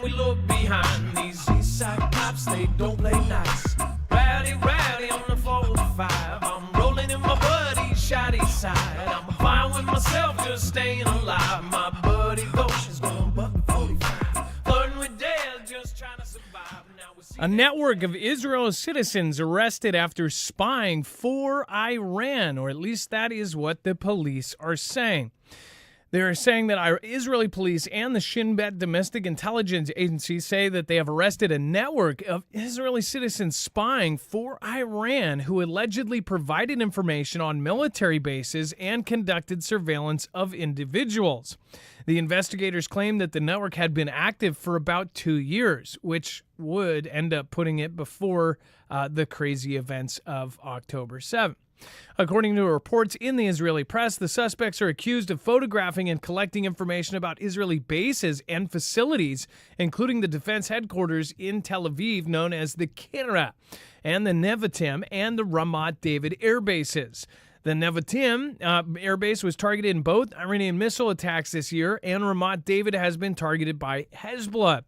We look behind these east side cops, they don't play nice. Rowdy on the 405. I'm rolling in my buddy's shoddy side. I'm fine with myself, just staying alive. My buddy Ghost is going buck 45. Flirting with death, just trying to survive. Now we see a network of Israel's citizens arrested after spying for Iran, or at least that is what the police are saying. They're saying that Israeli police and the Shin Bet Domestic Intelligence Agency say that they have arrested a network of Israeli citizens spying for Iran who allegedly provided information on military bases and conducted surveillance of individuals. The investigators claim that the network had been active for about 2 years, which would end up putting it before the crazy events of October 7th. According to reports in the Israeli press, the suspects are accused of photographing and collecting information about Israeli bases and facilities, including the defense headquarters in Tel Aviv known as the Kira, and the Nevatim and the Ramat David air bases. The Nevatim air base was targeted in both Iranian missile attacks this year, and Ramat David has been targeted by Hezbollah.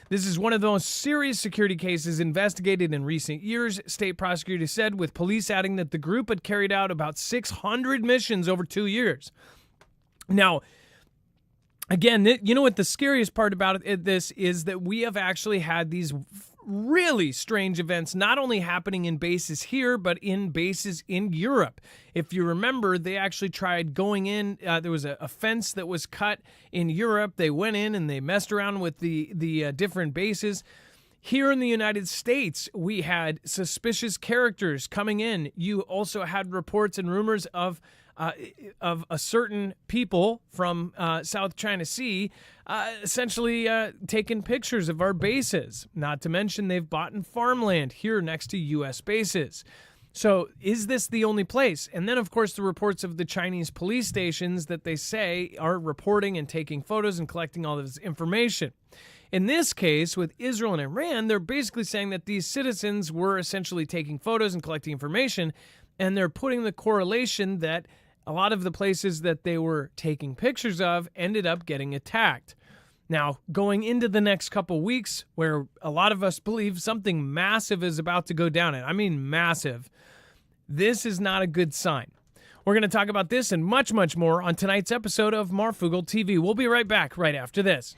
This is one of the most serious security cases investigated in recent years, state prosecutors said, with police adding that the group had carried out about 600 missions over 2 years. Now, again, you know what the scariest part about this is that we have actually had these really strange events not only happening in bases here, but in bases in Europe. If you remember, they actually tried going in. There was a fence that was cut in Europe. They went in and they messed around with the different bases. Here in the United States, we had suspicious characters coming in. You also had reports and rumors of a certain people from South China Sea essentially taking pictures of our bases. Not to mention they've bought in farmland here next to U.S. bases. So is this the only place? And then, of course, the reports of the Chinese police stations that they say are reporting and taking photos and collecting all of this information. In this case, with Israel and Iran, they're basically saying that these citizens were essentially taking photos and collecting information, and they're putting the correlation that a lot of the places that they were taking pictures of ended up getting attacked. Now, going into the next couple weeks, where a lot of us believe something massive is about to go down, and I mean massive, this is not a good sign. We're going to talk about this and much, much more on tonight's episode of Marfoogle TV. We'll be right back right after this.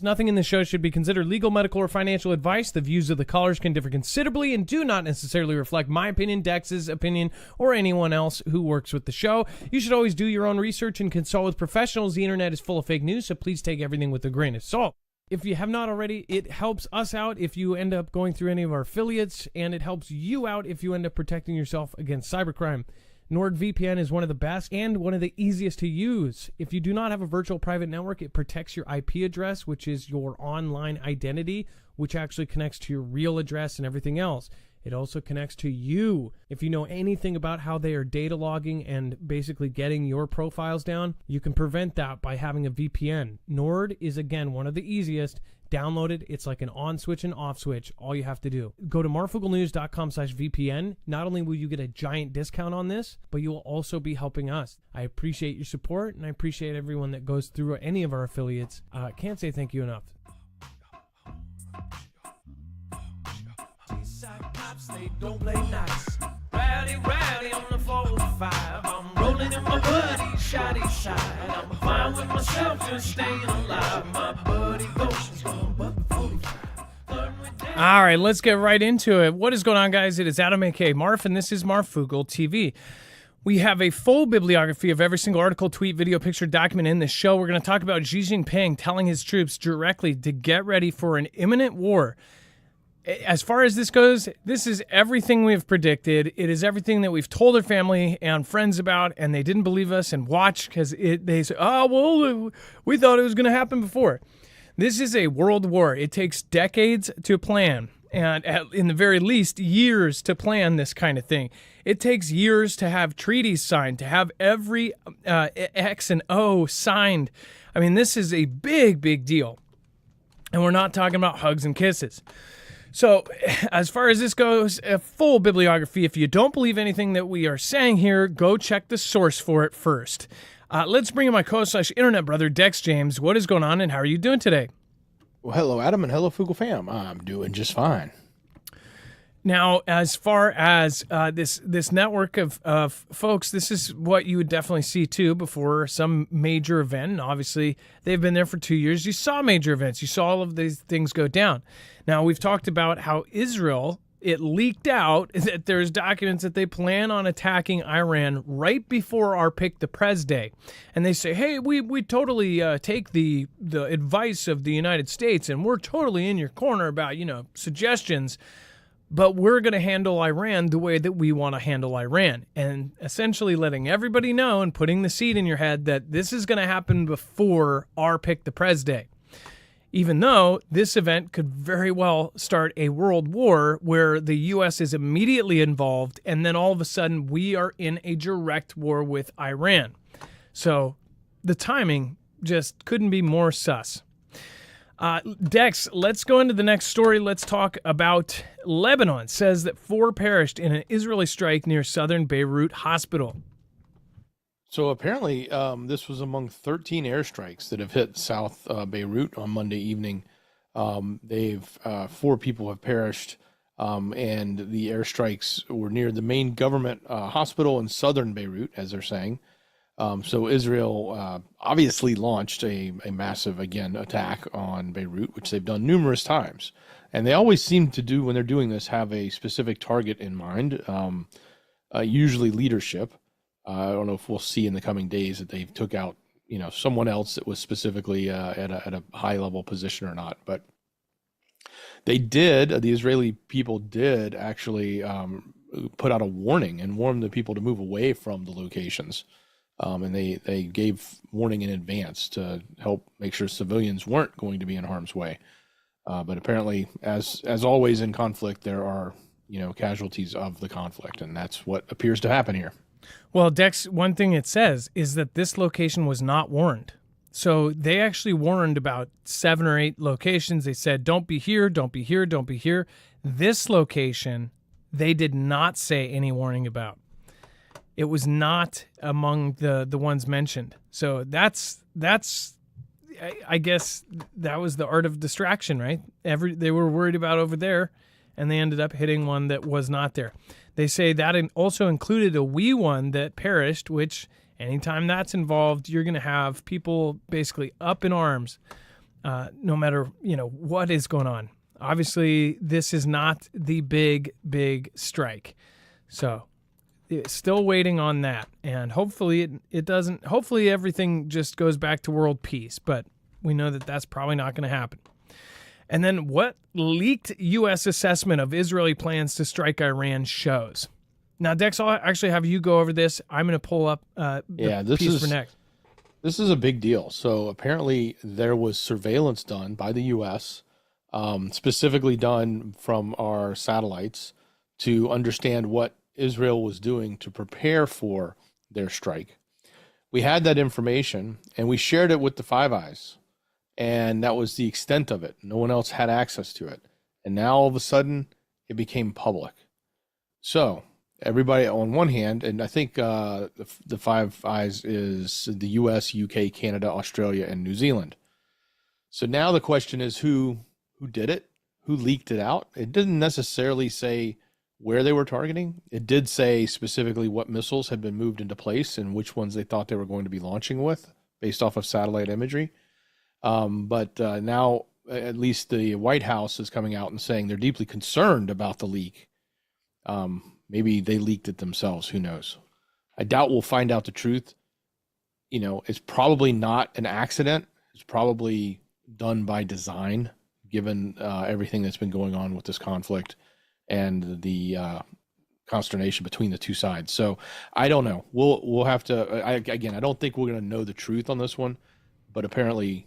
Nothing in this show should be considered legal, medical, or financial advice. The views of the callers can differ considerably and do not necessarily reflect my opinion, Dex's opinion, or anyone else who works with the show. You should always do your own research and consult with professionals. The internet is full of fake news, so please take everything with a grain of salt. If you have not already, it helps us out if you end up going through any of our affiliates, and it helps you out if you end up protecting yourself against cybercrime. NordVPN is one of the best and one of the easiest to use. If you do not have a virtual private network, it protects your IP address, which is your online identity, which actually connects to your real address and everything else. It also connects to you. If you know anything about how they are data logging and basically getting your profiles down, you can prevent that by having a VPN. Nord is, again, one of the easiest. Download it. It's like an on switch and off switch. All you have to do. Go to marfooglenews.com/VPN. Not only will you get a giant discount on this, but you will also be helping us. I appreciate your support, and I appreciate everyone that goes through any of our affiliates. Can't say thank you enough. they don't play nice. Rowdy on the 405. I'm rolling in my buddy's shoddy side. I'm fine with myself, just staying alive. My buddy Ghost is going buck 45. All right, let's get right into it. What is going on, guys? It is Adam, a.k.a. Marf, and this is Marfoogle TV. We have a full bibliography of every single article, tweet, video, picture, document in this show. We're going to talk about Xi Jinping telling his troops directly to get ready for an imminent war. As far as this goes, this is everything we've predicted. It is everything that we've told our family and friends about, and they didn't believe us and watch because they say, oh, well, we thought it was going to happen before. This is a world war. It takes decades to plan, and in the very least, years to plan this kind of thing. It takes years to have treaties signed, to have every X and O signed. I mean, this is a big, big deal. And we're not talking about hugs and kisses. So, as far as this goes, a full bibliography. If you don't believe anything that we are saying here, go check the source for it first. Let's bring in my co/internet brother, Dex James. What is going on, and how are you doing today? Well, hello, Adam, and hello, Fugel fam. I'm doing just fine. Now, as far as this network of folks, this is what you would definitely see too before some major event. And obviously, they've been there for 2 years. You saw major events. You saw all of these things go down. Now, we've talked about how Israel, it leaked out that there's documents that they plan on attacking Iran right before our Pick the Prez Day. And they say, hey, we totally take the advice of the United States, and we're totally in your corner about, suggestions. But we're going to handle Iran the way that we want to handle Iran, and essentially letting everybody know and putting the seed in your head that this is going to happen before our Pick the Prez Day. Even though this event could very well start a world war where the U.S. is immediately involved, and then all of a sudden we are in a direct war with Iran. So the timing just couldn't be more sus. Dex, let's go into the next story. Let's talk about Lebanon. It says that 4 perished in an Israeli strike near southern Beirut hospital. So apparently, this was among 13 airstrikes that have hit South Beirut on Monday evening. 4 people have perished, and the airstrikes were near the main government hospital in southern Beirut, as they're saying. So Israel obviously launched a massive, again, attack on Beirut, which they've done numerous times. And they always seem to do, when they're doing this, have a specific target in mind, usually leadership. I don't know if we'll see in the coming days that they took out, someone else that was specifically at a high-level position or not. But the Israeli people did actually put out a warning and warned the people to move away from the locations. And they gave warning in advance to help make sure civilians weren't going to be in harm's way. But apparently, as always in conflict, there are, casualties of the conflict, and that's what appears to happen here. Well, Dex, one thing it says is that this location was not warned. So they actually warned about 7 or 8 locations. They said, don't be here, don't be here, don't be here. This location, they did not say any warning about. It was not among the ones mentioned. So that's I guess that was the art of distraction, right? They were worried about over there, and they ended up hitting one that was not there. They say that also included a wee one that perished, which anytime that's involved, you're going to have people basically up in arms, no matter what is going on. Obviously, this is not the big strike, so. Still waiting on that, and hopefully it doesn't. Hopefully everything just goes back to world peace, but we know that that's probably not going to happen. And then what leaked U.S. assessment of Israeli plans to strike Iran shows. Now, Dex, I'll actually have you go over this. I'm going to pull up the piece for next. This is a big deal. So apparently there was surveillance done by the U.S., specifically done from our satellites to understand what Israel was doing to prepare for their strike. We had that information and we shared it with the Five Eyes, and that was the extent of it. No one else had access to it. And now all of a sudden it became public. So everybody on one hand, and I think the Five Eyes is the US, UK, Canada, Australia, and New Zealand. So now the question is who did it? Who leaked it out? It didn't necessarily say where they were targeting. It did say specifically what missiles had been moved into place and which ones they thought they were going to be launching with based off of satellite imagery. But now at least the White House is coming out and saying they're deeply concerned about the leak. Maybe they leaked it themselves. Who knows? I doubt we'll find out the truth. It's probably not an accident. It's probably done by design, given everything that's been going on with this conflict and the consternation between the two sides. So I don't know. We'll have to. I don't think we're going to know the truth on this one, but apparently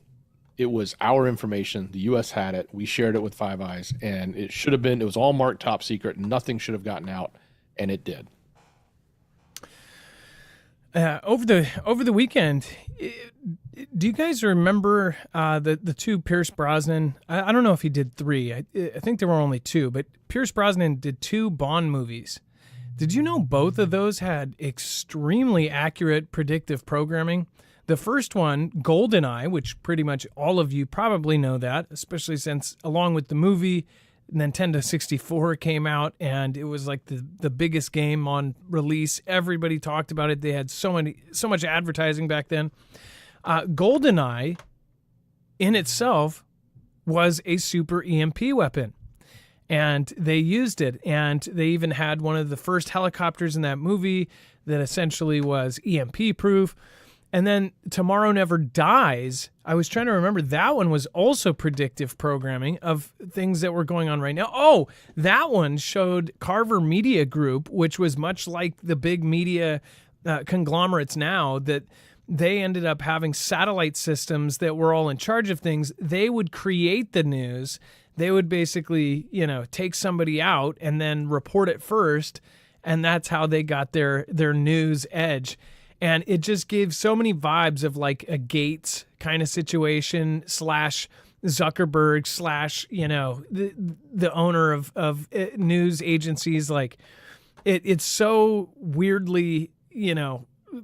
it was our information. The U.S. had it. We shared it with Five Eyes, and it should have been. It was all marked top secret. Nothing should have gotten out, and it did. Over the weekend, Do you guys remember the two Pierce Brosnan? I don't know if he did three. I think there were only two, but Pierce Brosnan did two Bond movies. Did you know both of those had extremely accurate predictive programming? The first one, GoldenEye, which pretty much all of you probably know that, especially since along with the movie, Nintendo 64 came out and it was like the biggest game on release. Everybody talked about it. They had so much advertising back then. GoldenEye in itself was a super EMP weapon. And they used it, and they even had one of the first helicopters in that movie that essentially was EMP proof. And then Tomorrow Never Dies, I was trying to remember, that one was also predictive programming of things that were going on right now. Oh, that one showed Carver Media Group, which was much like the big media conglomerates now, that they ended up having satellite systems that were all in charge of things. They would create the news. They would basically, take somebody out and then report it first, and that's how they got their news edge. And it just gave so many vibes of like a Gates kind of situation / Zuckerberg / the owner of news agencies. Like it's so weirdly,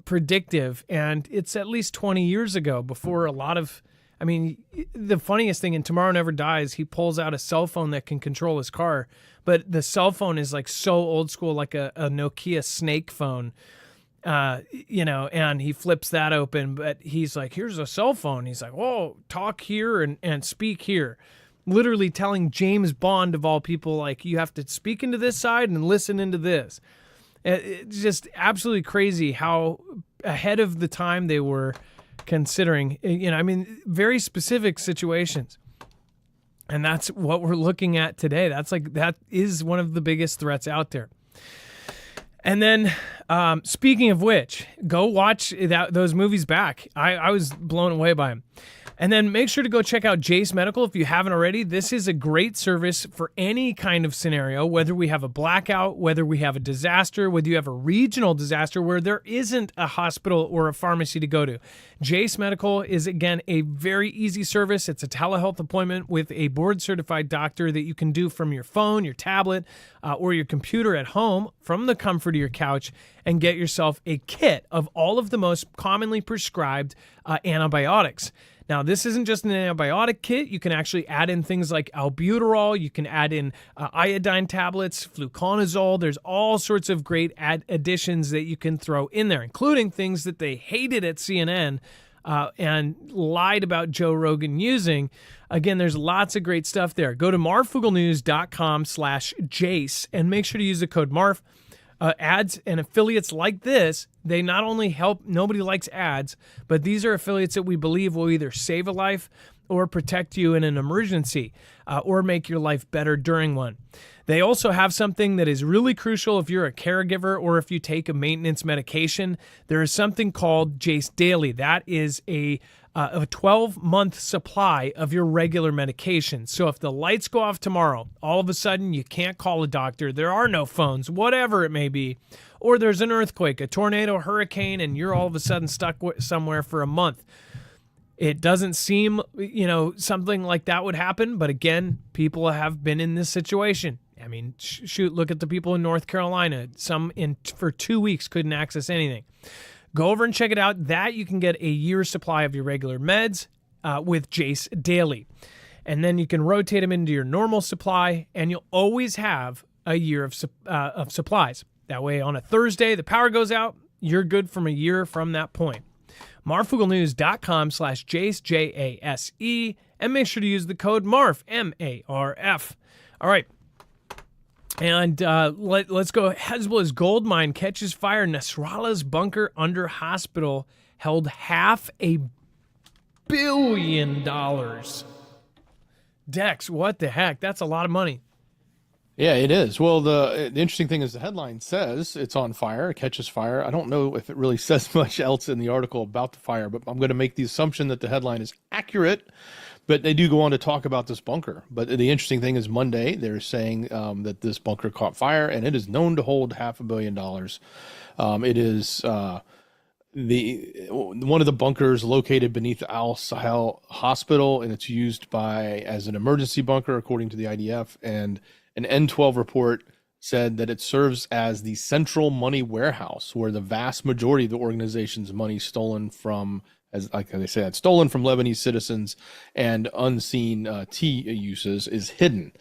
predictive, and it's at least 20 years ago before a lot of. I mean, the funniest thing in Tomorrow Never Dies, he pulls out a cell phone that can control his car, but the cell phone is like so old school, like a Nokia Snake phone, and he flips that open, but he's like, here's a cell phone. He's like, whoa, talk here and speak here. Literally telling James Bond, of all people, like, you have to speak into this side and listen into this. It's just absolutely crazy how ahead of the time they were, considering, very specific situations. And that's what we're looking at today. That is one of the biggest threats out there. And then, speaking of which, go watch those movies back. I was blown away by them. And then make sure to go check out Jace Medical if you haven't already. This is a great service for any kind of scenario, whether we have a blackout, whether we have a disaster, whether you have a regional disaster where there isn't a hospital or a pharmacy to go to. Jace Medical is, again, a very easy service. It's a telehealth appointment with a board-certified doctor that you can do from your phone, your tablet, or your computer at home from the comfort of your couch, and get yourself a kit of all of the most commonly prescribed antibiotics. Now, this isn't just an antibiotic kit. You can actually add in things like albuterol. You can add in iodine tablets, fluconazole. There's all sorts of great additions that you can throw in there, including things that they hated at CNN and lied about Joe Rogan using. Again, there's lots of great stuff there. Go to marfuglenews.com/Jace and make sure to use the code MARF. Ads and affiliates like this, they not only help, nobody likes ads, but these are affiliates that we believe will either save a life or protect you in an emergency or make your life better during one. They also have something that is really crucial if you're a caregiver or if you take a maintenance medication. There is something called Jace Daily. That is a 12-month supply of your regular medication. So if the lights go off tomorrow, all of a sudden you can't call a doctor, there are no phones, whatever it may be, or there's an earthquake, a tornado, hurricane, and you're all of a sudden stuck somewhere for a month. It doesn't seem, something like that would happen, but again, people have been in this situation. I mean, shoot, look at the people in North Carolina. Some for 2 weeks couldn't access anything. Go over and check it out. That you can get a year's supply of your regular meds with Jace Daily. And then you can rotate them into your normal supply, and you'll always have a year of supplies. That way, on a Thursday, the power goes out, you're good from a year from that point. marfuglenews.com/Jace, Jase, and make sure to use the code MARF, MARF. All right. And let's go. Hezbollah's gold mine catches fire. Nasrallah's bunker under hospital held $500 million. Dex, what the heck? That's a lot of money. Yeah, it is. Well, the interesting thing is the headline says it's on fire, it catches fire. I don't know if it really says much else in the article about the fire, but I'm going to make the assumption that the headline is accurate. But they do go on to talk about this bunker. But the interesting thing is Monday, they're saying that this bunker caught fire, and it is known to hold $500 million. It is one of the bunkers located beneath Al Sahel Hospital, and it's used as an emergency bunker, according to the IDF. And an N12 report said that it serves as the central money warehouse where the vast majority of the organization's money stolen from, as like they said, stolen from Lebanese citizens and unseen tea uses is hidden.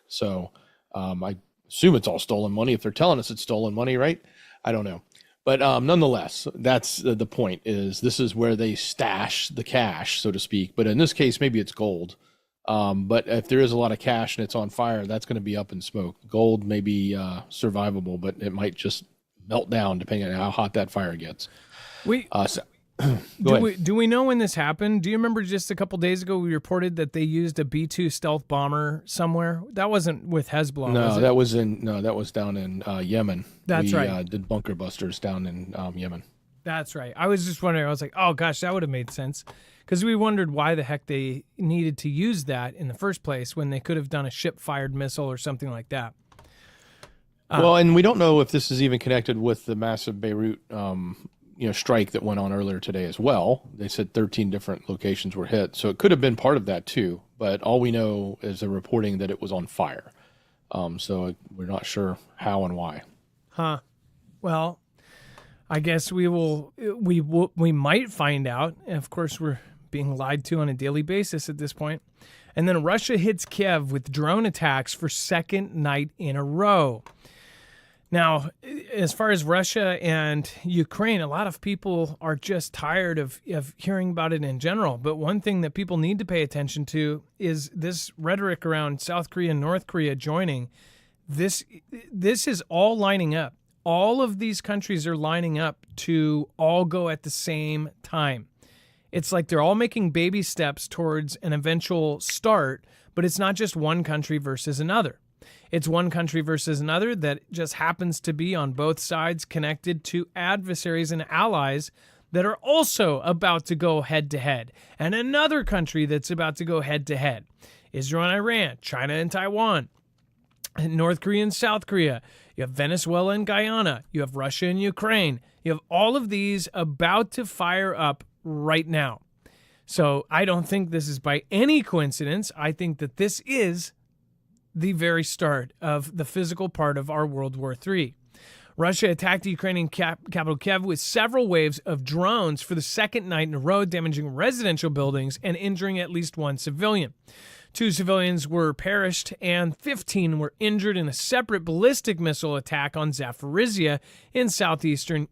So I assume it's all stolen money if they're telling us it's stolen money, right? I don't know. But nonetheless, that's the point, is this is where they stash the cash, so to speak. But in this case, maybe it's gold. But if there is a lot of cash and it's on fire, that's going to be up in smoke. Gold may be survivable, but it might just melt down depending on how hot that fire gets. Do we know when this happened? Do you remember just a couple days ago we reported that they used a B-2 stealth bomber somewhere? That wasn't with Hezbollah. No, that was down in Yemen. That's right. Did bunker busters down in Yemen. That's right. I was just wondering. I was like, oh gosh, that would have made sense, because we wondered why the heck they needed to use that in the first place when they could have done a ship-fired missile or something like that. Well, and we don't know if this is even connected with the massive Beirut strike that went on earlier today as well. They said 13 different locations were hit. So it could have been part of that too. But all we know is the reporting that it was on fire. So we're not sure how and why. Huh. Well, I guess we might find out. And of course, we're being lied to on a daily basis at this point. And then Russia hits Kiev with drone attacks for second night in a row. Now, as far as Russia and Ukraine, a lot of people are just tired of hearing about it in general. But one thing that people need to pay attention to is this rhetoric around South Korea and North Korea joining. This is all lining up. All of these countries are lining up to all go at the same time. It's like they're all making baby steps towards an eventual start, but it's not just one country versus another. It's one country versus another that just happens to be on both sides connected to adversaries and allies that are also about to go head-to-head, and another country that's about to go head-to-head. Israel and Iran, China and Taiwan, North Korea and South Korea. You have Venezuela and Guyana. You have Russia and Ukraine. You have all of these about to fire up right now. So I don't think this is by any coincidence. I think that this is the very start of the physical part of our World War III. Russia attacked the Ukrainian capital Kiev with several waves of drones for the second night in a row, damaging residential buildings and injuring at least one civilian. 2 civilians were perished and 15 were injured in a separate ballistic missile attack on Zaporizhia in southeastern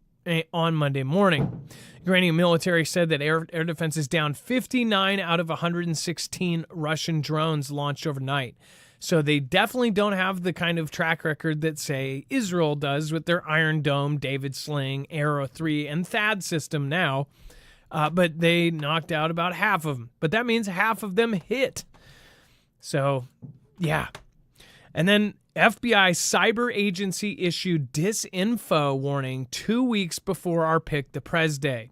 on Monday morning. Ukrainian military said that air defense is down 59 out of 116 Russian drones launched overnight. So they definitely don't have the kind of track record that, say, Israel does with their Iron Dome, David Sling, Arrow 3, and THAAD system now. But they knocked out about half of them. But that means half of them hit. So, yeah. And then FBI cyber agency issued disinfo warning 2 weeks before our Pick the Prez Day.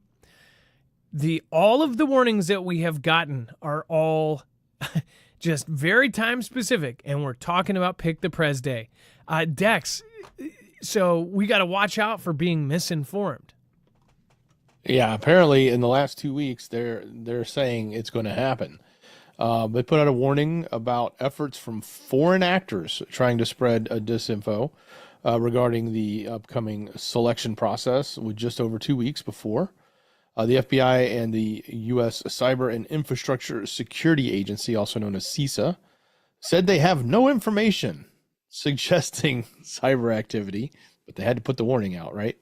All of the warnings that we have gotten are all just very time specific, and we're talking about Pick the Prez Day. Dex, so we got to watch out for being misinformed. Yeah, apparently in the last 2 weeks, they're saying it's going to happen. They put out a warning about efforts from foreign actors trying to spread a disinfo regarding the upcoming selection process with just over 2 weeks before. The FBI and the U.S. Cyber and Infrastructure Security Agency, also known as CISA, said they have no information suggesting cyber activity, but they had to put the warning out, right?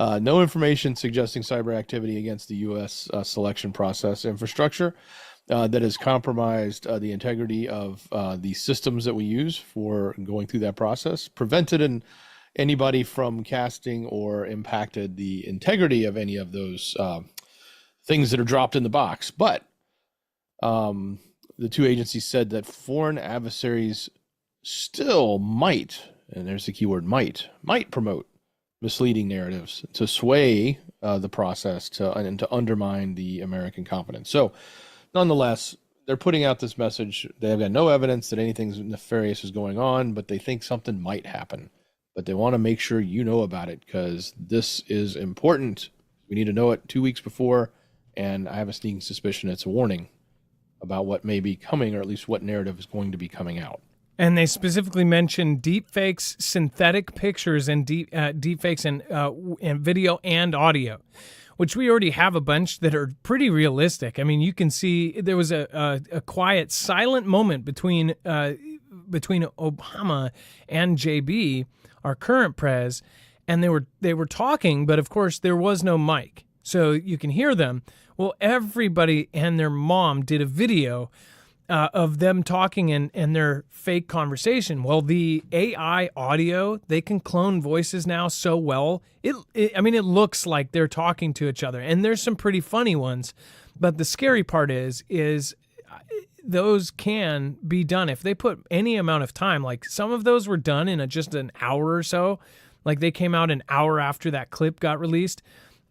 No information suggesting cyber activity against the U.S. Selection process infrastructure that has compromised the integrity of the systems that we use for going through that process, prevented anybody from casting or impacted the integrity of any of those things that are dropped in the box. But the two agencies said that foreign adversaries still might, and there's the keyword might promote misleading narratives to sway the process and to undermine the American confidence. So nonetheless, they're putting out this message. They've got no evidence that anything nefarious is going on, but they think something might happen. But they want to make sure you know about it because this is important We need to know it 2 weeks before, and I have a sneaking suspicion it's a warning about what may be coming, or at least what narrative is going to be coming out. And they specifically mentioned deepfakes, synthetic pictures, and deepfakes and video and audio, which we already have a bunch that are pretty realistic. I mean, you can see there was a quiet, silent moment between Obama and JB, our current prez, and they were talking, but of course there was no mic, so you can hear them. Well, everybody and their mom did a video of them talking and their fake conversation. Well, the AI audio, they can clone voices now so well. It looks like they're talking to each other, and there's some pretty funny ones. But the scary part is those can be done if they put any amount of time. Like some of those were done in just an hour or so. Like they came out an hour after that clip got released,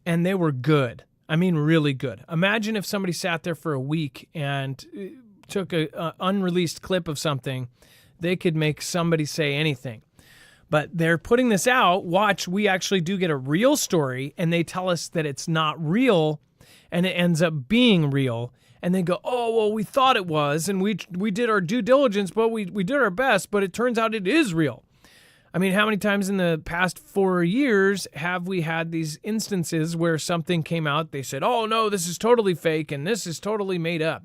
and they were good. I mean, really good. Imagine if somebody sat there for a week and took a unreleased clip of something, they could make somebody say anything. But they're putting this out. Watch, we actually do get a real story, and they tell us that it's not real, and it ends up being real. And they go, oh, well, we thought it was, and we did our due diligence, but we did our best, but it turns out it is real. I mean, how many times in the past 4 years have we had these instances where something came out, they said, oh, no, this is totally fake, and this is totally made up?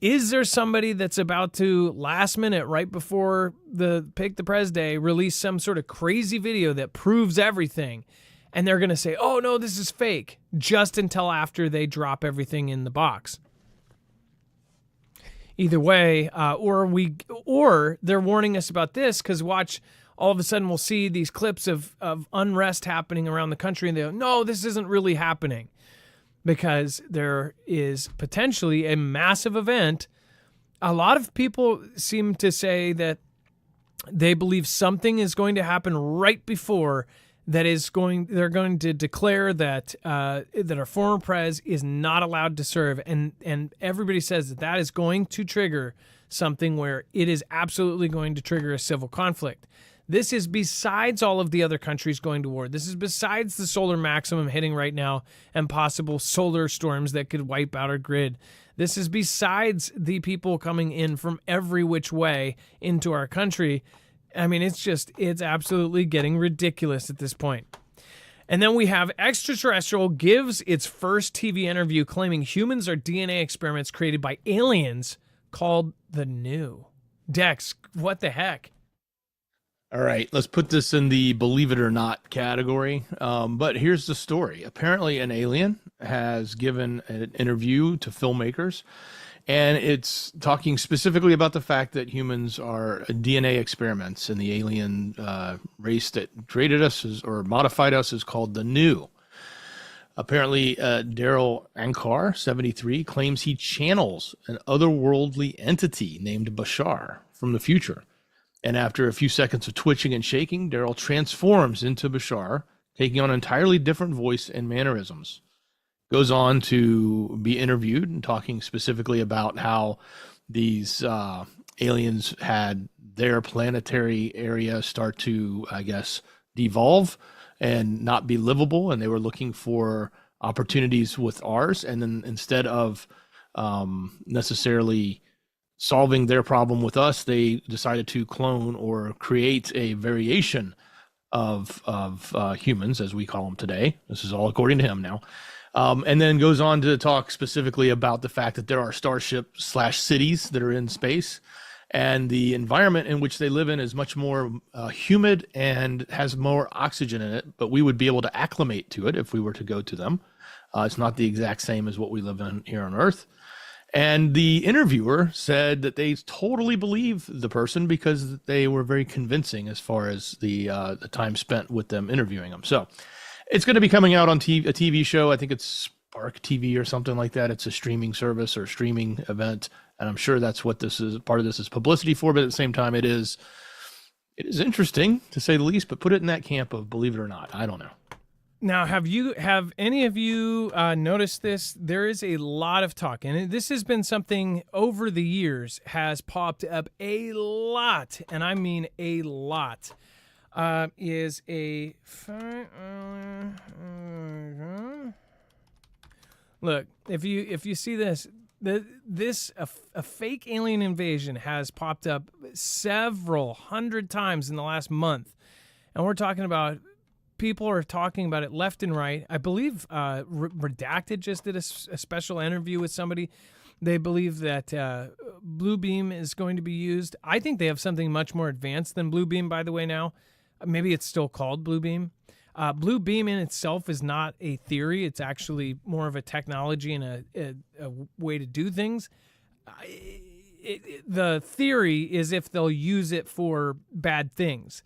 Is there somebody that's about to last minute, right before the Pick the Prez Day, release some sort of crazy video that proves everything, and they're going to say, oh, no, this is fake, just until after they drop everything in the box? Either way, or they're warning us about this, because watch, all of a sudden we'll see these clips of unrest happening around the country, and they go, no, this isn't really happening. Because there is potentially a massive event. A lot of people seem to say that they believe something is going to happen right before they're going to declare that our former prez is not allowed to serve, and everybody says that is going to trigger something where it is absolutely going to trigger a civil conflict. This is besides all of the other countries going to war. This is besides the solar maximum hitting right now and possible solar storms that could wipe out our grid. This is besides the people coming in from every which way into our country. I mean, it's absolutely getting ridiculous at this point. And then we have Extraterrestrial gives its first TV interview claiming humans are DNA experiments created by aliens called the New. Dex, what the heck? All right, let's put this in the believe it or not category. But here's the story. Apparently, an alien has given an interview to filmmakers, and it's talking specifically about the fact that humans are DNA experiments, and the alien race that created us or modified us is called the New. Apparently, Daryl Ankar, 73, claims he channels an otherworldly entity named Bashar from the future. And after a few seconds of twitching and shaking, Daryl transforms into Bashar, taking on an entirely different voice and mannerisms. Goes on to be interviewed and talking specifically about how these aliens had their planetary area start to, I guess, devolve and not be livable. And they were looking for opportunities with ours. And then instead of necessarily solving their problem with us, they decided to clone or create a variation of humans, as we call them today. This is all according to him now. And then goes on to talk specifically about the fact that there are starship/cities that are in space, and the environment in which they live in is much more humid and has more oxygen in it, but we would be able to acclimate to it if we were to go to them. It's not the exact same as what we live in here on Earth. And the interviewer said that they totally believe the person because they were very convincing as far as the time spent with them interviewing them. So it's going to be coming out on a TV show. I think it's Spark TV or something like that. It's a streaming service or streaming event. And I'm sure that's what this is. Part of this is publicity for, but at the same time, it is interesting to say the least, but put it in that camp of believe it or not. I don't know. Now, have any of you noticed this? There is a lot of talk, and this has been something over the years has popped up a lot, and I mean a lot. Look, if you see this, a fake alien invasion has popped up several hundred times in the last month, and we're talking about people are talking about it left and right. I believe Redacted just did a special interview with somebody. They believe that Blue Beam is going to be used. I think they have something much more advanced than Blue Beam, by the way, now. Maybe it's still called Blue Beam. Blue Beam in itself is not a theory. It's actually more of a technology and a way to do things. The theory is if they'll use it for bad things.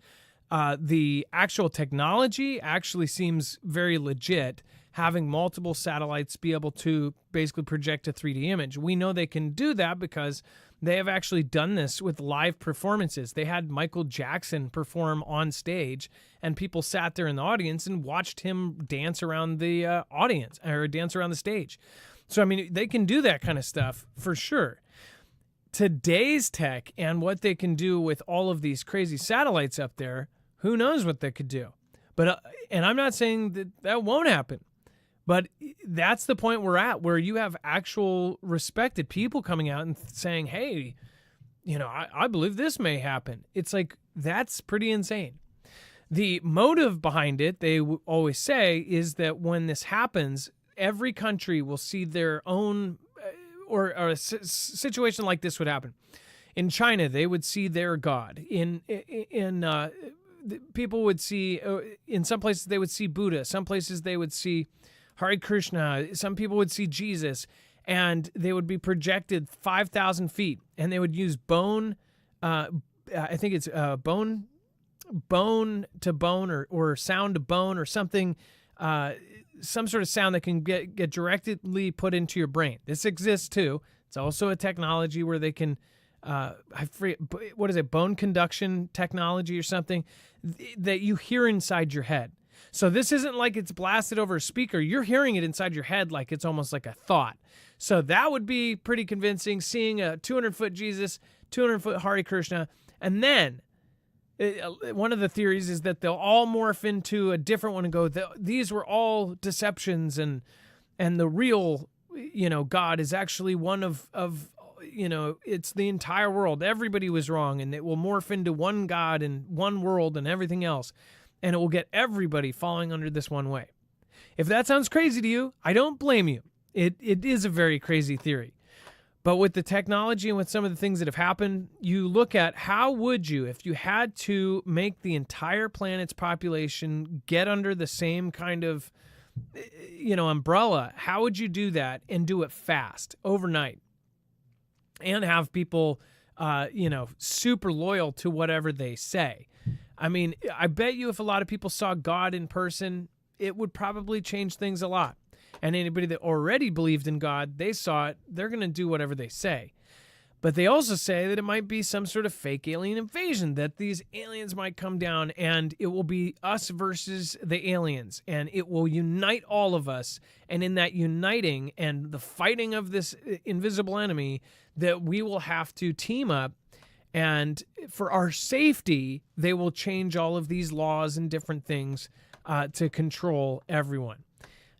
The actual technology actually seems very legit, having multiple satellites be able to basically project a 3D image. We know they can do that because they have actually done this with live performances. They had Michael Jackson perform on stage, and people sat there in the audience and watched him dance around the audience or dance around the stage. So, I mean, they can do that kind of stuff for sure. Today's tech and what they can do with all of these crazy satellites up there, who knows what they could do. But and I'm not saying that won't happen. But that's the point we're at, where you have actual respected people coming out and saying, hey, I believe this may happen. It's like, that's pretty insane. The motive behind it, they always say, is that when this happens, every country will see their own, or a situation like this would happen. In China, they would see their God. People would see, in some places they would see Buddha. Some places they would see Hare Krishna. Some people would see Jesus, and they would be projected 5,000 feet, and they would use bone. I think it's bone to bone or sound to bone or something, some sort of sound that can get directly put into your brain. This exists too. It's also a technology where they can, I forget, what is it, bone conduction technology or something that you hear inside your head. So this isn't like it's blasted over a speaker. You're hearing it inside your head like it's almost like a thought. So that would be pretty convincing, seeing a 200-foot Jesus, 200-foot Hare Krishna. And then one of the theories is that they'll all morph into a different one and go, these were all deceptions, and the real, God is actually one of it's the entire world. Everybody was wrong, and it will morph into one God and one world and everything else. And it will get everybody falling under this one way. If that sounds crazy to you, I don't blame you. It is a very crazy theory. But with the technology and with some of the things that have happened, you look at how would you, if you had to make the entire planet's population get under the same kind of, umbrella, how would you do that and do it fast, overnight, and have people, super loyal to whatever they say? I mean, I bet you if a lot of people saw God in person, it would probably change things a lot. And anybody that already believed in God, they saw it, they're going to do whatever they say. But they also say that it might be some sort of fake alien invasion, that these aliens might come down and it will be us versus the aliens, and it will unite all of us. And in that uniting and the fighting of this invisible enemy, that we will have to team up. And for our safety, they will change all of these laws and different things to control everyone.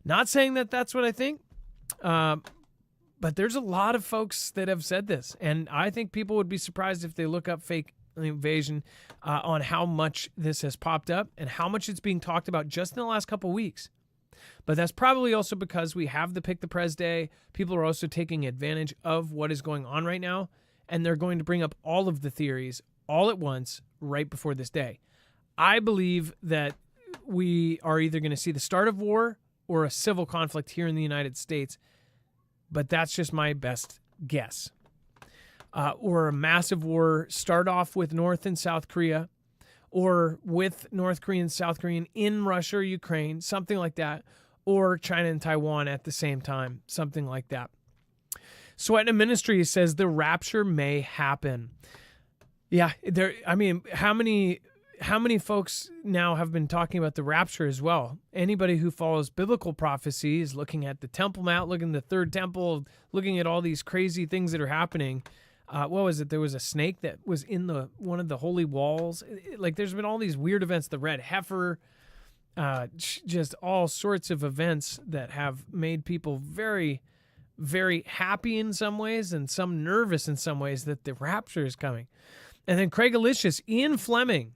Not saying that that's what I think, but there's a lot of folks that have said this. And I think people would be surprised if they look up fake invasion on how much this has popped up and how much it's being talked about just in the last couple of weeks. But that's probably also because we have the Pick the Prez Day. People are also taking advantage of what is going on right now. And they're going to bring up all of the theories all at once right before this day. I believe that we are either going to see the start of war or a civil conflict here in the United States, but that's just my best guess. Or a massive war, start off with North and South Korea, or with North Korean and South Korean in Russia or Ukraine, something like that, or China and Taiwan at the same time, something like that. Sweat Ministry says the rapture may happen. Yeah, how many folks now have been talking about the rapture as well? Anybody who follows biblical prophecy is looking at the Temple Mount, looking at the third temple, looking at all these crazy things that are happening. What was it? There was a snake that was in one of the holy walls. Like, there's been all these weird events, the red heifer. just all sorts of events that have made people very, very happy in some ways and some nervous in some ways that the rapture is coming. And then Craig Alicius, Ian Fleming,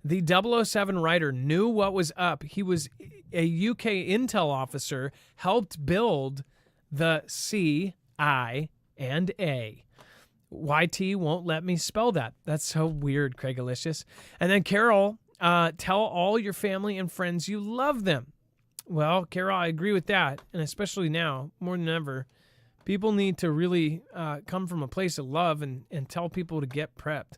the 007 writer, knew what was up. He was a UK intel officer, helped build the CIA. YT won't let me spell that. That's so weird, Craig Alicius. And then Carol, tell all your family and friends you love them. Well, Carol, I agree with that. And especially now, more than ever, people need to really come from a place of love and tell people to get prepped.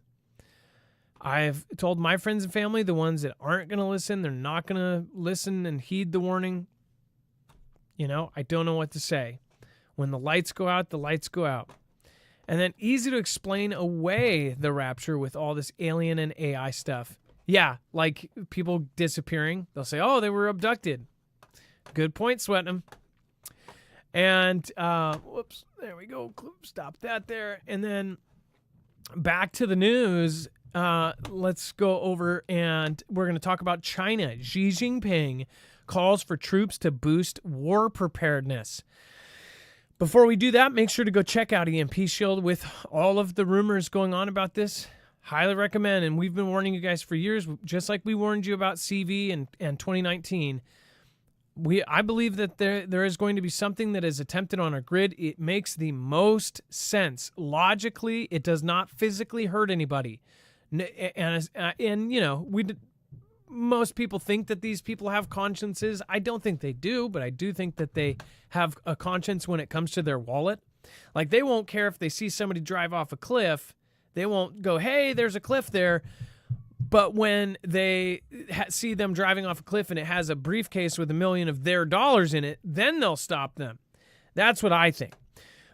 I've told my friends and family, the ones that aren't going to listen, they're not going to listen and heed the warning. I don't know what to say. When the lights go out, the lights go out. And then easy to explain away the rapture with all this alien and AI stuff. Yeah, like people disappearing. They'll say, oh, they were abducted. Good point, Sweatham. And, whoops, there we go. Stop that there. And then back to the news. Let's go over and we're going to talk about China. Xi Jinping calls for troops to boost war preparedness. Before we do that, make sure to go check out EMP Shield with all of the rumors going on about this. Highly recommend. And we've been warning you guys for years, just like we warned you about CV and 2019. I believe that there is going to be something that is attempted on our grid. It makes the most sense. Logically, it does not physically hurt anybody. Most people think that these people have consciences. I don't think they do, but I do think that they have a conscience when it comes to their wallet. Like, they won't care if they see somebody drive off a cliff. They won't go, hey, there's a cliff there. But when they see them driving off a cliff and it has a briefcase with $1 million of their dollars in it, then they'll stop them. That's what I think.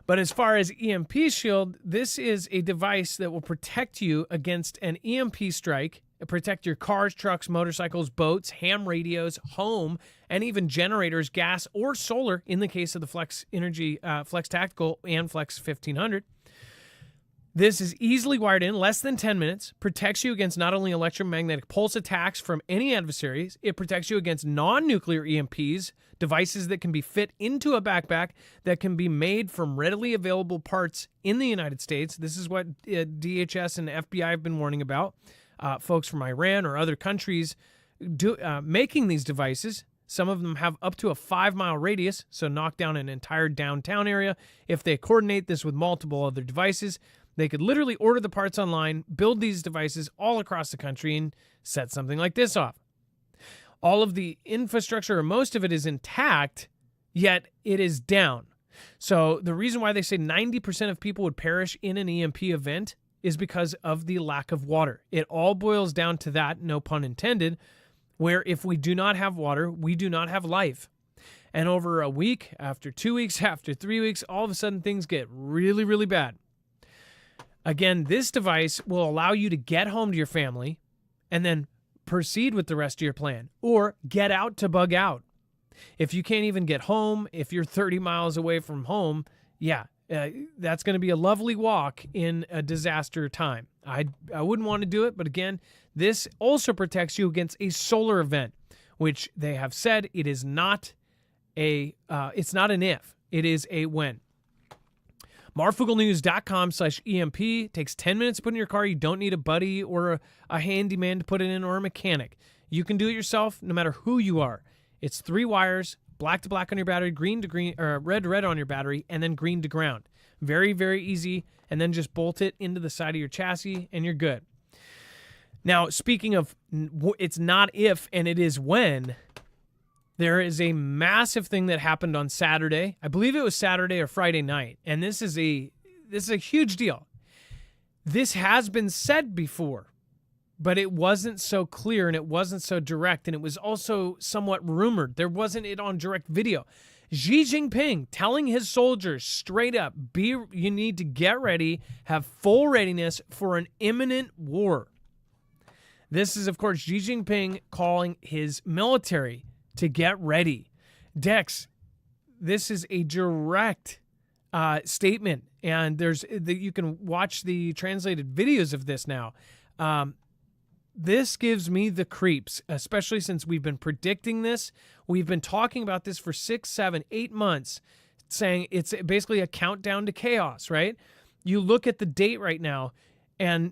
But as far as EMP Shield, this is a device that will protect you against an EMP strike, protect your cars, trucks, motorcycles, boats, ham radios, home, and even generators, gas or solar in the case of the Flex Energy, Flex Tactical and Flex 1500. This is easily wired in, less than 10 minutes, protects you against not only electromagnetic pulse attacks from any adversaries, it protects you against non-nuclear EMPs, devices that can be fit into a backpack that can be made from readily available parts in the United States. This is what DHS and FBI have been warning about. Folks from Iran or other countries making these devices. Some of them have up to a 5-mile radius, so knock down an entire downtown area. If they coordinate this with multiple other devices, they could literally order the parts online, build these devices all across the country, and set something like this off. All of the infrastructure, or most of it, is intact, yet it is down. So the reason why they say 90% of people would perish in an EMP event is because of the lack of water. It all boils down to that, no pun intended, where if we do not have water, we do not have life. And over a week, after 2 weeks, after 3 weeks, all of a sudden things get really, really bad. Again, this device will allow you to get home to your family and then proceed with the rest of your plan, or get out to bug out. If you can't even get home, if you're 30 miles away from home, that's going to be a lovely walk in a disaster time. I wouldn't want to do it, but again, this also protects you against a solar event, which they have said it is not it's not an if, it is a when. MarfoogleNews.com/EMP takes 10 minutes to put in your car. You don't need a buddy or a handyman to put it in, or a mechanic. You can do it yourself no matter who you are. It's 3 wires, black to black on your battery, green to green, or red to red on your battery, and then green to ground. Very, very easy. And then just bolt it into the side of your chassis and you're good. Now, speaking of, it's not if and it is when, there is a massive thing that happened on Saturday. I believe it was Saturday or Friday night. And this is a huge deal. This has been said before, but it wasn't so clear and it wasn't so direct, and it was also somewhat rumored. There wasn't it on direct video. Xi Jinping telling his soldiers straight up, you need to get ready, have full readiness for an imminent war. This is, of course, Xi Jinping calling his military to get ready. Dex, this is a direct statement, and you can watch the translated videos of this now. This gives me the creeps, especially since we've been predicting this. We've been talking about this for 6, 7, 8 months, saying it's basically a countdown to chaos, right? You look at the date right now, and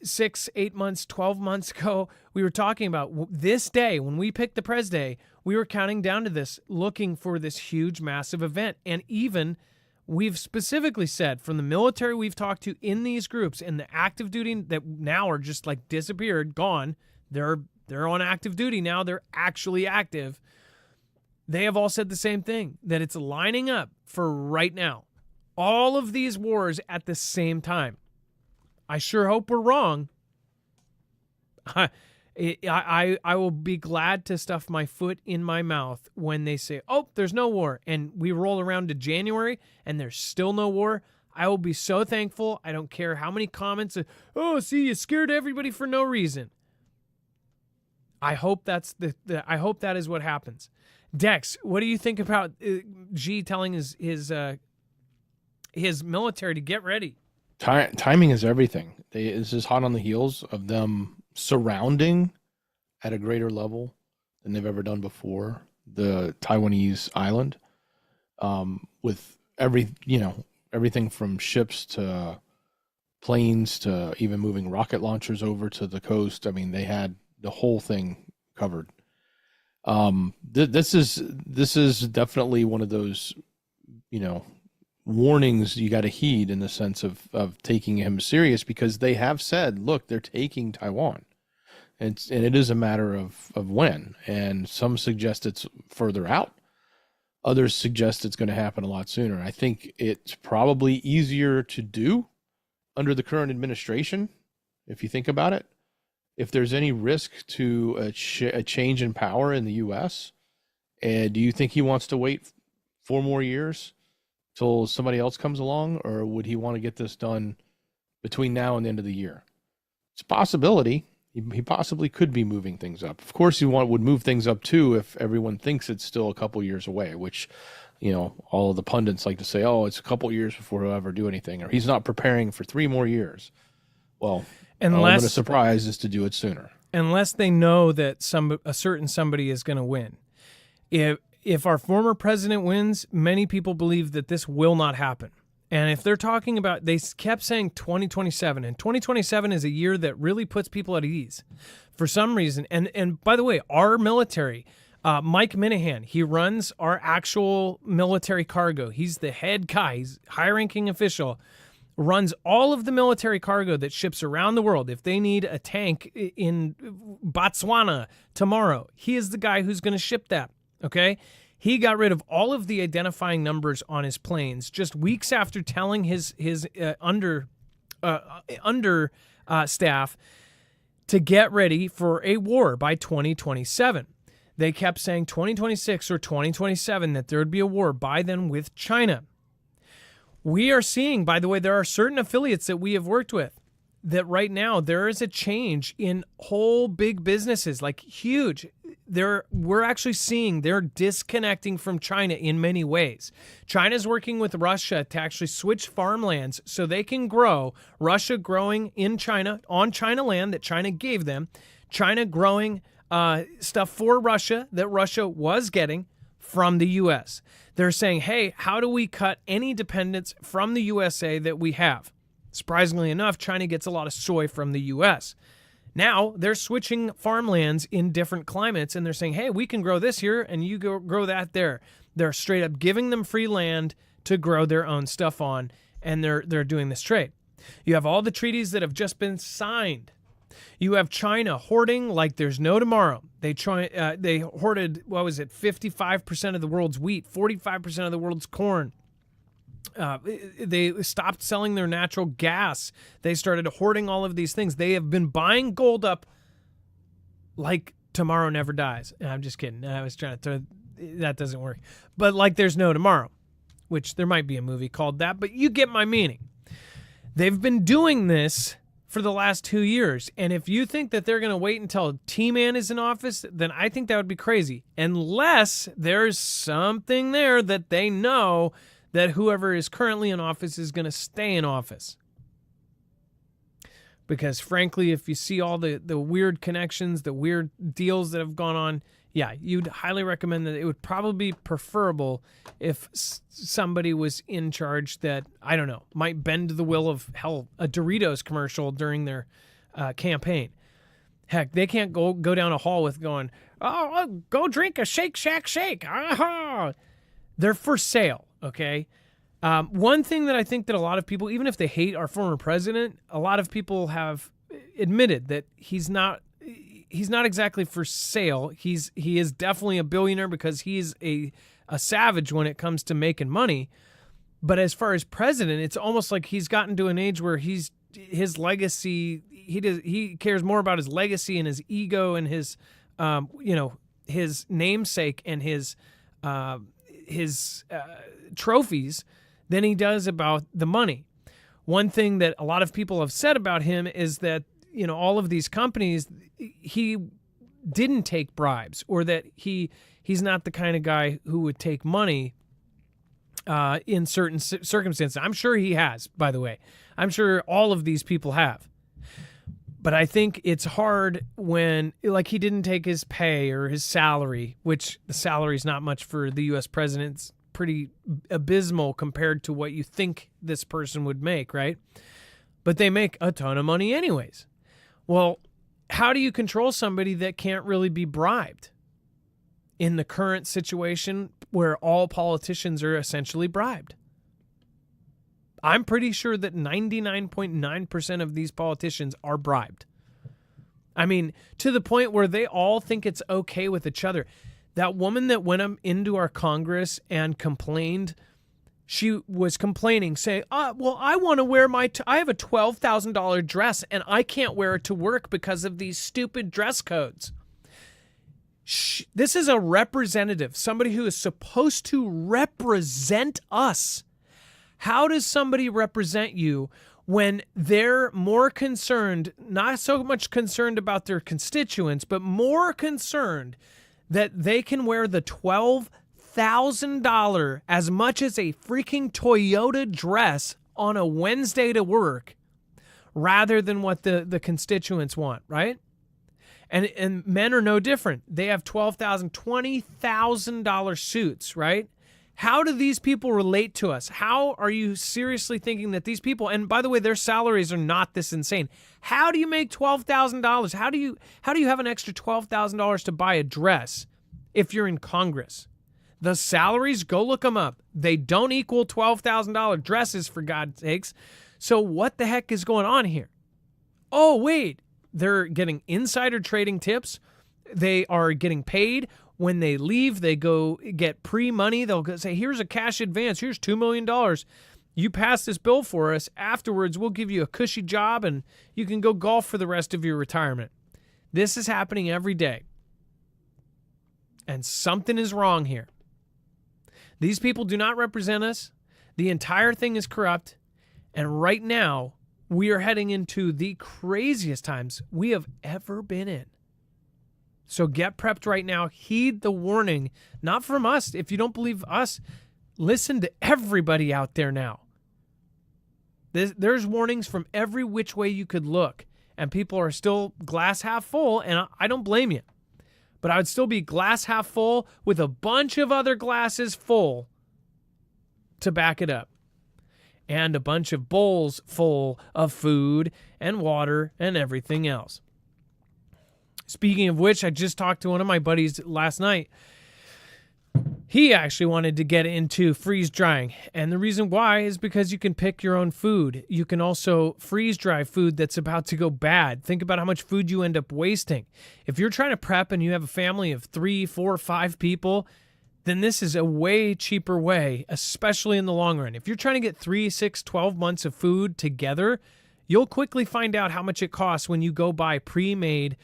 6, 8 months, 12 months ago, we were talking about this day, when we picked the Pres Day, we were counting down to this, looking for this huge, massive event. And even we've specifically said from the military we've talked to in these groups and the active duty that now are just like disappeared, gone. They're on active duty now. They're actually active. They have all said the same thing, that it's lining up for right now. All of these wars at the same time. I sure hope we're wrong. I will be glad to stuff my foot in my mouth when they say, oh, there's no war. And we roll around to January and there's still no war. I will be so thankful. I don't care how many comments. Oh, see, you scared everybody for no reason. I hope that's I hope that is what happens. Dex, what do you think about Xi telling his military to get ready? Timing is everything. This is hot on the heels of them surrounding at a greater level than they've ever done before the Taiwanese island, with everything from ships to planes to even moving rocket launchers over to the coast. I mean, they had the whole thing covered. This is definitely one of those, warnings you got to heed in the sense of taking him serious, because they have said, look, they're taking Taiwan. And it is a matter of when. And some suggest it's further out. Others suggest it's going to happen a lot sooner. I think it's probably easier to do under the current administration, if you think about it. If there's any risk to a change in power in the U.S., do you think he wants to wait 4 more years till somebody else comes along, or would he want to get this done between now and the end of the year? It's a possibility. He possibly could be moving things up. Of course, he would move things up too if everyone thinks it's still a couple years away, which, all of the pundits like to say, oh, it's a couple years before he'll ever do anything, or he's not preparing for 3 more years. Well, element of surprise is to do it sooner. Unless they know that a certain somebody is going to win. If our former president wins, many people believe that this will not happen. And if they're talking about, they kept saying 2027, and 2027 is a year that really puts people at ease for some reason. And by the way, our military, Mike Minahan, he runs our actual military cargo. He's the head guy. He's high-ranking official, runs all of the military cargo that ships around the world. If they need a tank in Botswana tomorrow, he is the guy who's going to ship that. Okay, he got rid of all of the identifying numbers on his planes just weeks after telling his under staff to get ready for a war by 2027. They kept saying 2026 or 2027 that there would be a war by then with China. We are seeing, by the way, there are certain affiliates that we have worked with that right now there is a change in whole big businesses, like huge. We're actually seeing they're disconnecting from China in many ways. China's working with Russia to actually switch farmlands so they can grow. Russia growing in China, on China land that China gave them. China growing stuff for Russia that Russia was getting from the U.S. They're saying, hey, how do we cut any dependence from the USA that we have? Surprisingly enough, China gets a lot of soy from the U.S. Now they're switching farmlands in different climates, and they're saying, hey, we can grow this here and you grow that there. They're straight up giving them free land to grow their own stuff on, and they're doing this trade. You have all the treaties that have just been signed. You have China hoarding like there's no tomorrow. They hoarded, 55% of the world's wheat, 45% of the world's corn. They stopped selling their natural gas. They started hoarding all of these things. They have been buying gold up like tomorrow never dies. I'm just kidding. I was trying to throw, that doesn't work. But like there's no tomorrow, which there might be a movie called that, but you get my meaning. They've been doing this for the last 2 years. And if you think that they're going to wait until T-Man is in office, then I think that would be crazy. Unless there's something there that they know that whoever is currently in office is going to stay in office. Because frankly, if you see all the weird connections, the weird deals that have gone on, yeah, you'd highly recommend that it would probably be preferable if somebody was in charge that, I don't know, might bend the will of, hell, a Doritos commercial during their campaign. Heck, they can't go down a hall with going, oh, go drink a Shake Shack shake. Aha! They're for sale, okay? One thing that I think that a lot of people, even if they hate our former president, a lot of people have admitted that he's not exactly for sale. He is definitely a billionaire because he's a savage when it comes to making money. But as far as president, it's almost like he's gotten to an age where his legacy, he cares more about his legacy and his ego and his his namesake and his trophies than he does about the money. One thing that a lot of people have said about him is that, all of these companies, he didn't take bribes, or that he's not the kind of guy who would take money in certain circumstances. I'm sure he has, by the way. I'm sure all of these people have. But I think it's hard when, like, he didn't take his pay or his salary, which the salary is not much for the U.S. president. It's pretty abysmal compared to what you think this person would make, right? But they make a ton of money anyways. Well, how do you control somebody that can't really be bribed in the current situation where all politicians are essentially bribed? I'm pretty sure that 99.9% of these politicians are bribed. I mean, to the point where they all think it's okay with each other. That woman that went into our Congress and complained, she was complaining, saying, well, I want to wear I have a $12,000 dress and I can't wear it to work because of these stupid dress codes. This is a representative, somebody who is supposed to represent us. How does somebody represent you when they're more concerned, not so much concerned about their constituents, but more concerned that they can wear the $12,000 as much as a freaking Toyota dress on a Wednesday to work rather than what the constituents want, right? And men are no different. They have $12,000, $20,000 suits, right? How do these people relate to us? How are you seriously thinking that these people, and by the way, their salaries are not this insane. How do you make $12,000? How do you have an extra $12,000 to buy a dress if you're in Congress? The salaries, go look them up. They don't equal $12,000 dresses, for God's sakes. So what the heck is going on here? Oh, wait, they're getting insider trading tips. They are getting paid. When they leave, they go get pre-money. They'll say, here's a cash advance. Here's $2 million. You pass this bill for us. Afterwards, we'll give you a cushy job and you can go golf for the rest of your retirement. This is happening every day. And something is wrong here. These people do not represent us. The entire thing is corrupt. And right now, we are heading into the craziest times we have ever been in. So get prepped right now. Heed the warning, not from us. If you don't believe us, listen to everybody out there now. There's warnings from every which way you could look, and people are still glass half full, and I don't blame you. But I would still be glass half full with a bunch of other glasses full to back it up. And a bunch of bowls full of food and water and everything else. Speaking of which, I just talked to one of my buddies last night. He actually wanted to get into freeze drying. And the reason why is because you can pick your own food. You can also freeze dry food that's about to go bad. Think about how much food you end up wasting. If you're trying to prep and you have a family of 3, 4, 5 people, then this is a way cheaper way, especially in the long run. If you're trying to get 3, 6, 12 months of food together, you'll quickly find out how much it costs when you go buy pre-made,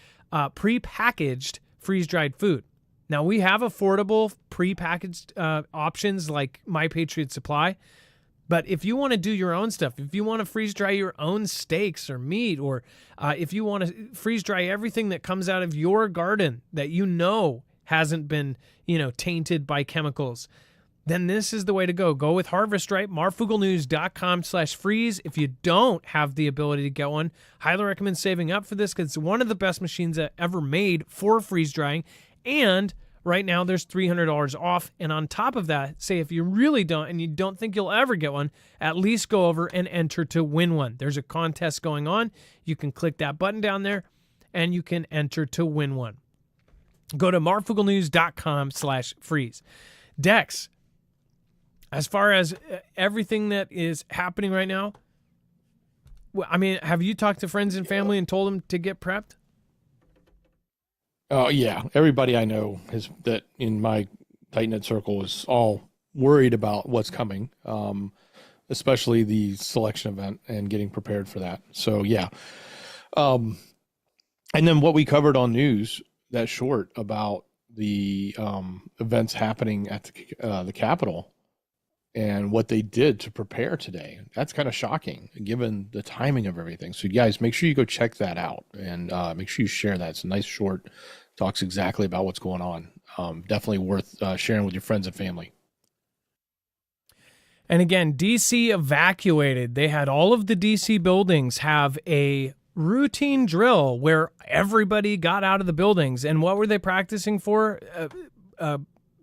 pre-packaged freeze-dried food. Now, we have affordable pre-packaged options like My Patriot Supply, but if you want to do your own stuff, if you want to freeze-dry your own steaks or meat, or if you want to freeze-dry everything that comes out of your garden that you know hasn't been, tainted by chemicals, then this is the way to go. Go with Harvest Right, marfugglenews.com/freeze. If you don't have the ability to get one, highly recommend saving up for this because it's one of the best machines that ever made for freeze drying. And right now there's $300 off. And on top of that, say if you really don't and you don't think you'll ever get one, at least go over and enter to win one. There's a contest going on. You can click that button down there and you can enter to win one. Go to marfugglenews.com/freeze. Dex, as far as everything that is happening right now, I mean, have you talked to friends and family and told them to get prepped? Oh, yeah. Everybody I know that in my tight-knit circle is all worried about what's coming, especially the selection event and getting prepared for that. So, yeah. And then what we covered on news, that short about the events happening at the Capitol and what they did to prepare today. That's kind of shocking given the timing of everything. So, guys, make sure you go check that out and make sure you share that. It's a nice short. Talks exactly about what's going on. Definitely worth sharing with your friends and family. And again, D.C. evacuated. They had all of the D.C. buildings have a routine drill where everybody got out of the buildings. And what were they practicing for?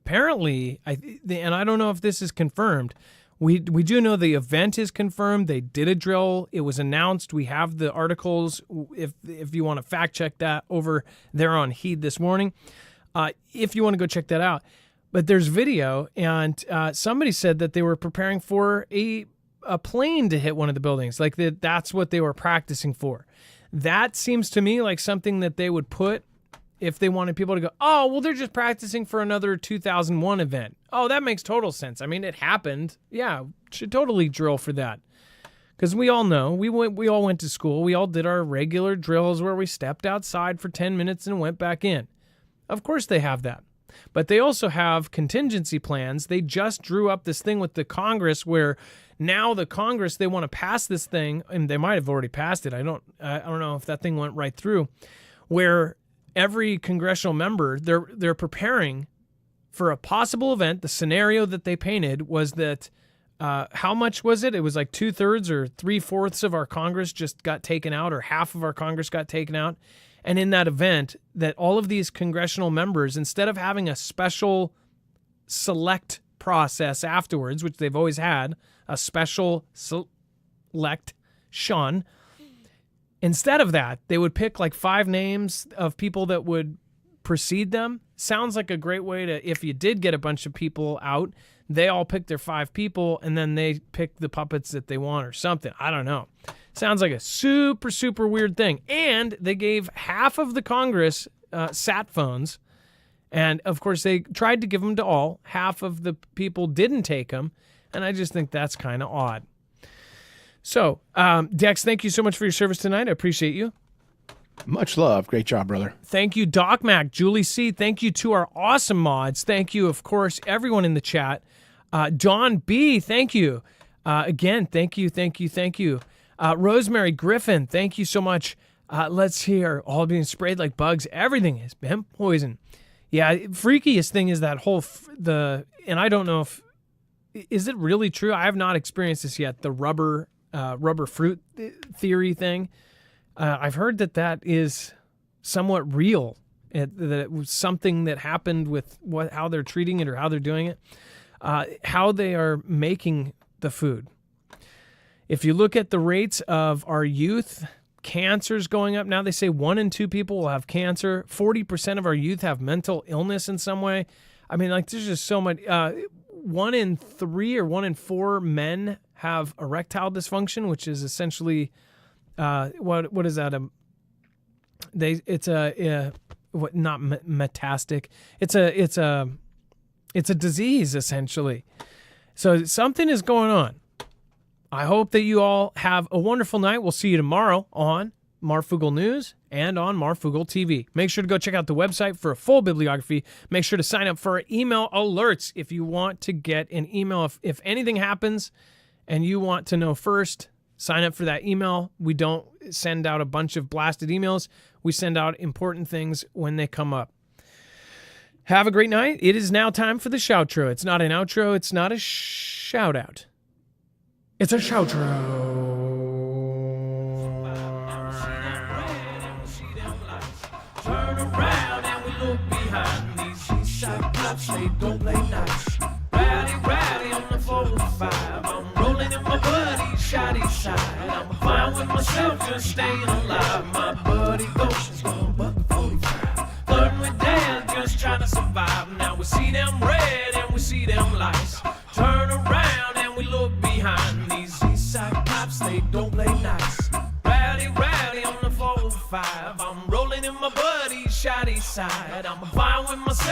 Apparently, and I don't know if this is confirmed, we do know the event is confirmed. They did a drill. It was announced. We have the articles. If you want to fact check that over there on Heed this morning, if you want to go check that out. But there's video, and somebody said that they were preparing for a plane to hit one of the buildings. Like that's what they were practicing for. That seems to me like something that they would put if they wanted people to go, oh, well, they're just practicing for another 2001 event. Oh, that makes total sense. I mean, it happened. Yeah, should totally drill for that. Because we all know, we all went to school. We all did our regular drills where we stepped outside for 10 minutes and went back in. Of course they have that. But they also have contingency plans. They just drew up this thing with the Congress where now the Congress, they want to pass this thing, and they might have already passed it. I don't know if that thing went right through, where every congressional member, they're preparing for a possible event. The scenario that they painted was that, how much was it? It was like 2/3 or 3/4 of our Congress just got taken out, or half of our Congress got taken out. And in that event, that all of these congressional members, instead of having a special select process afterwards, which they've always had, a special selection, instead of that, they would pick like 5 names of people that would precede them. Sounds like a great way to, if you did get a bunch of people out, they all pick their 5 people and then they pick the puppets that they want or something. I don't know. Sounds like a super, super weird thing. And they gave half of the Congress sat phones. And of course, they tried to give them to all. Half of the people didn't take them. And I just think that's kind of odd. So, Dex, thank you so much for your service tonight. I appreciate you. Much love. Great job, brother. Thank you, Doc Mac, Julie C. Thank you to our awesome mods. Thank you, of course, everyone in the chat. John B., thank you. Again, thank you. Rosemary Griffin, thank you so much. Let's hear, all being sprayed like bugs. Everything has been poisoned. Yeah, freakiest thing is that whole, and I don't know if, is it really true? I have not experienced this yet, the rubber fruit theory thing. I've heard that is somewhat real, that it was something that happened with how they're treating it or how they're doing it, how they are making the food. If you look at the rates of our youth, cancer's going up. Now they say 1 in 2 people will have cancer. 40% of our youth have mental illness in some way. I mean, like, there's just so much. 1 in 3 or 1 in 4 men have erectile dysfunction, which is essentially what is that? Not metastic. It's a disease essentially. So something is going on. I hope that you all have a wonderful night. We'll see you tomorrow on Marfoogle News and on Marfoogle TV. Make sure to go check out the website for a full bibliography. Make sure to sign up for our email alerts if you want to get an email. If anything happens and you want to know first, sign up for that email. We don't send out a bunch of blasted emails. We send out important things when they come up. Have a great night. It is now time for the shoutro. It's not an outro. It's not a shout out. It's a shoutro. Turn around and we look behind. These east side cops, they don't play nice. Rowdy on the 405. I'm rolling in my buddy's shotty side. I'm fine with myself, just staying alive. My buddy Ghost is going buck 45. Flirting with dad, just trying to survive. Now we see them red and we see them lights. Turn around and we look behind. These east side cops, they don't play nice. Rowdy on the 405. I'm rolling in my buddy's shotty side. I'm fine with myself.